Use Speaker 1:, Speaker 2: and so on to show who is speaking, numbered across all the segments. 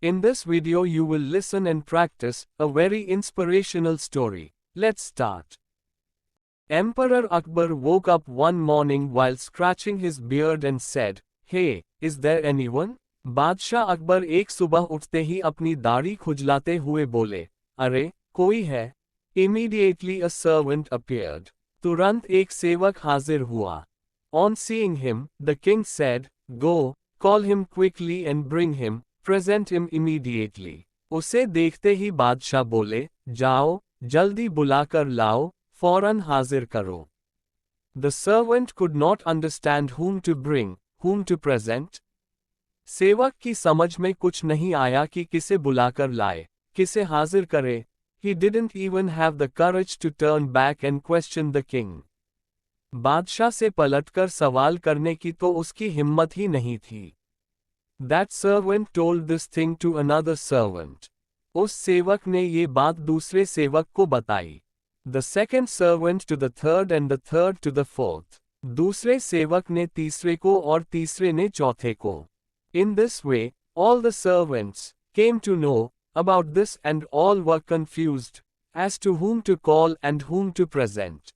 Speaker 1: In this video you will listen and practice a very inspirational story. Let's start. Emperor Akbar woke up one morning while scratching his beard and said, "Hey, is there anyone?" बादशाह अकबर एक सुबह उठते ही अपनी दाढ़ी खुजलाते हुए बोले, "अरे, कोई है?" Immediately a servant appeared. तुरंत एक सेवक हाजिर हुआ. On seeing him, the king said, "Go, call him quickly and bring him. Present him immediately." उसे देखते ही बादशाह बोले, "जाओ, जल्दी बुलाकर लाओ, फौरन हाजिर करो." The servant could not understand whom to bring, whom to present. सेवक की समझ में कुछ नहीं आया कि किसे बुलाकर लाए, किसे हाजिर करे. He didn't even have the courage to turn back and question the king. बादशाह से पलटकर सवाल करने की तो उसकी हिम्मत ही नहीं थी. That servant told this thing to another servant. उस सेवक ने ये बात दूसरे सेवक को बताई. The second servant to the third and the third to the fourth. दूसरे सेवक ने तीसरे को और तीसरे ने चौथे को. In this way, all the servants came to know about this and all were confused as to whom to call and whom to present.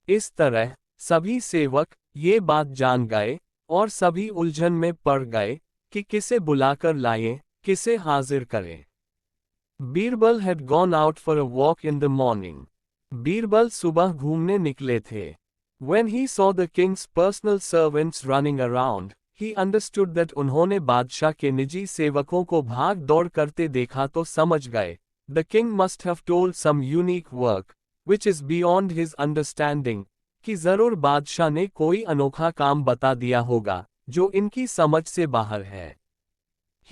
Speaker 1: इस तरह सभी सेवक ये बात जान गए और सभी उलझन में पड़ गए कि किसे बुलाकर लाएं, किसे हाजिर करें. Birbal had gone out for a walk in the morning. Birbal सुबह घूमने निकले थे. When he saw the king's personal servants running around, he understood that उन्होंने बादशाह के निजी सेवकों को भाग दौड़ करते देखा तो समझ गए. The king must have told some unique work, which is beyond his understanding, कि जरूर बादशाह ने कोई अनोखा काम बता दिया होगा, जो इनकी समझ से बाहर है.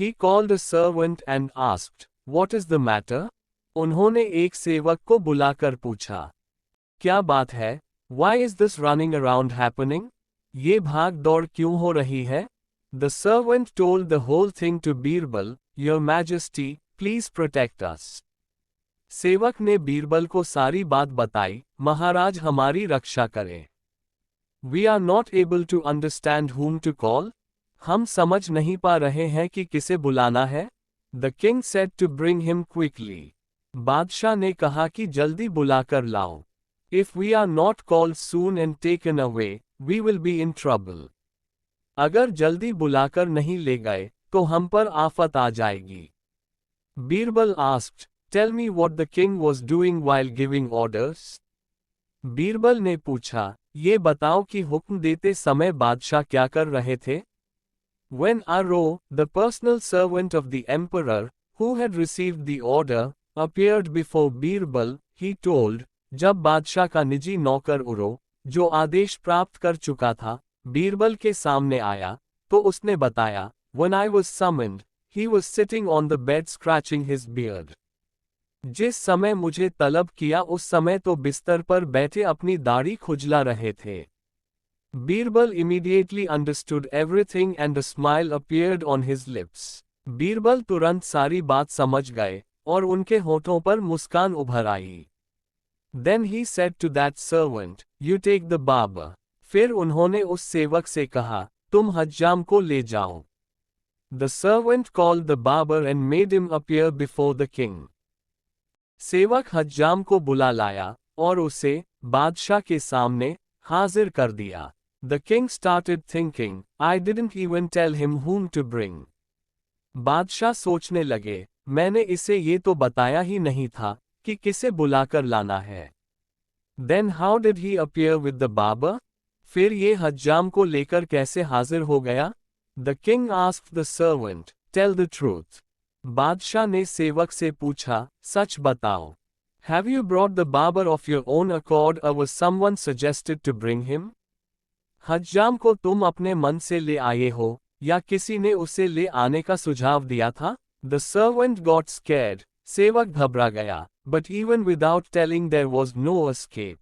Speaker 1: He called a servant and asked, "What is the matter?" उन्होंने एक सेवक को बुलाकर पूछा, क्या बात है? Why is this running around happening? ये भाग दौड़ क्यों हो रही है? The servant told the whole thing to Birbal, "Your Majesty, please protect us." सेवक ने बीरबल को सारी बात बताई, महाराज हमारी रक्षा करें. We are not able to understand whom to call. हम समझ नहीं पा रहे हैं कि किसे बुलाना है. The king said to bring him quickly. बादशाह ने कहा कि जल्दी बुलाकर लाओ. If we are not called soon and taken away, we will be in trouble. अगर जल्दी बुलाकर नहीं ले गए, तो हम पर आफत आ जाएगी. Birbal asked, "Tell me what the king was doing while giving orders." Birbal ने पूछा, ये बताओ कि हुक्म देते समय बादशाह क्या कर रहे थे? When Aro, the personal servant of the emperor, who had received the order, appeared before Birbal, he told, जब बादशाह का निजी नौकर उरो, जो आदेश प्राप्त कर चुका था, बीरबल के सामने आया, तो उसने बताया, When I was summoned, he was sitting on the bed scratching his beard. जिस समय मुझे तलब किया उस समय तो बिस्तर पर बैठे अपनी दाढ़ी खुजला रहे थे. Birbal immediately understood everything and a smile appeared on his lips. Birbal तुरंत सारी बात समझ गए, और उनके होठों पर मुस्कान उभर आई. Then he said to that servant, "You take the barber." फिर उन्होंने उस सेवक से कहा, तुम हज्जाम को ले जाओ. The servant called the barber and made him appear before the king. सेवक हज्जाम को बुला लाया, और उसे बादशाह के सामने हाजिर कर दिया. The king started thinking, I didn't even tell him whom to bring. बादशाह सोचने लगे, मैंने इसे ये तो बताया ही नहीं था कि किसे बुलाकर लाना है. Then how did he appear with the barber? फिर ये हज्जाम को लेकर कैसे हाजिर हो गया? The king asked the servant, "Tell the truth." बादशाह ने सेवक से पूछा, सच बताओ. Have you brought the barber of your own accord or was someone suggested to bring him? हज्जाम को तुम अपने मन से ले आए हो, या किसी ने उसे ले आने का सुझाव दिया था? The servant got scared. सेवक घबरा गया, but even without telling there was no escape.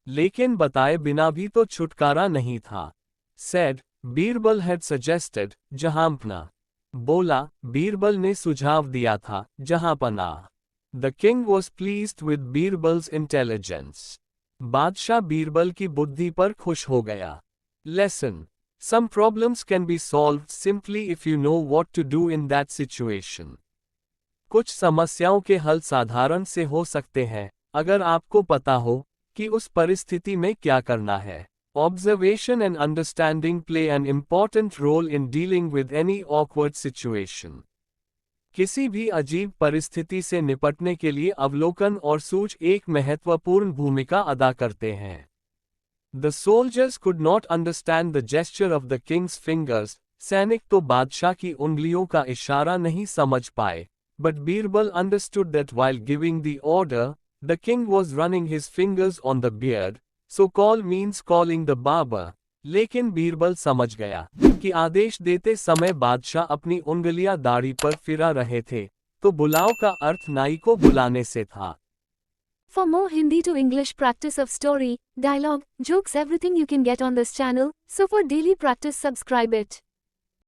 Speaker 1: लेकिन बताए बिना भी तो छुटकारा नहीं था. Said, Birbal had suggested, जहांपना. बोला, बीरबल ने सुझाव दिया था, जहांपना. The king was pleased with Birbal's intelligence. बादशाह बीरबल की बुद्धि पर खुश हो गया. Lesson. Some problems can be solved simply if you know what to do in that situation. कुछ समस्याओं के हल साधारण से हो सकते हैं, अगर आपको पता हो कि उस परिस्थिति में क्या करना है. Observation and understanding play an important role in dealing with any awkward situation. किसी भी अजीब परिस्थिति से निपटने के लिए अवलोकन और सूझ एक महत्वपूर्ण भूमिका अदा करते हैं. The soldiers could not understand the gesture of the king's fingers. सैनिक तो बादशाह की उंगलियों का इशारा नहीं समझ पाए. But Birbal understood that while giving the order, the king was running his fingers on the beard, so call means calling the barber. लेकिन बीरबल समझ गया कि आदेश देते समय बादशाह अपनी उंगलियां दाढ़ी पर फिरा रहे थे, तो बुलाओ का अर्थ नाई को बुलाने से था.
Speaker 2: For more Hindi to English practice of story, dialogue, jokes, everything you can get on this channel, so for daily practice subscribe it.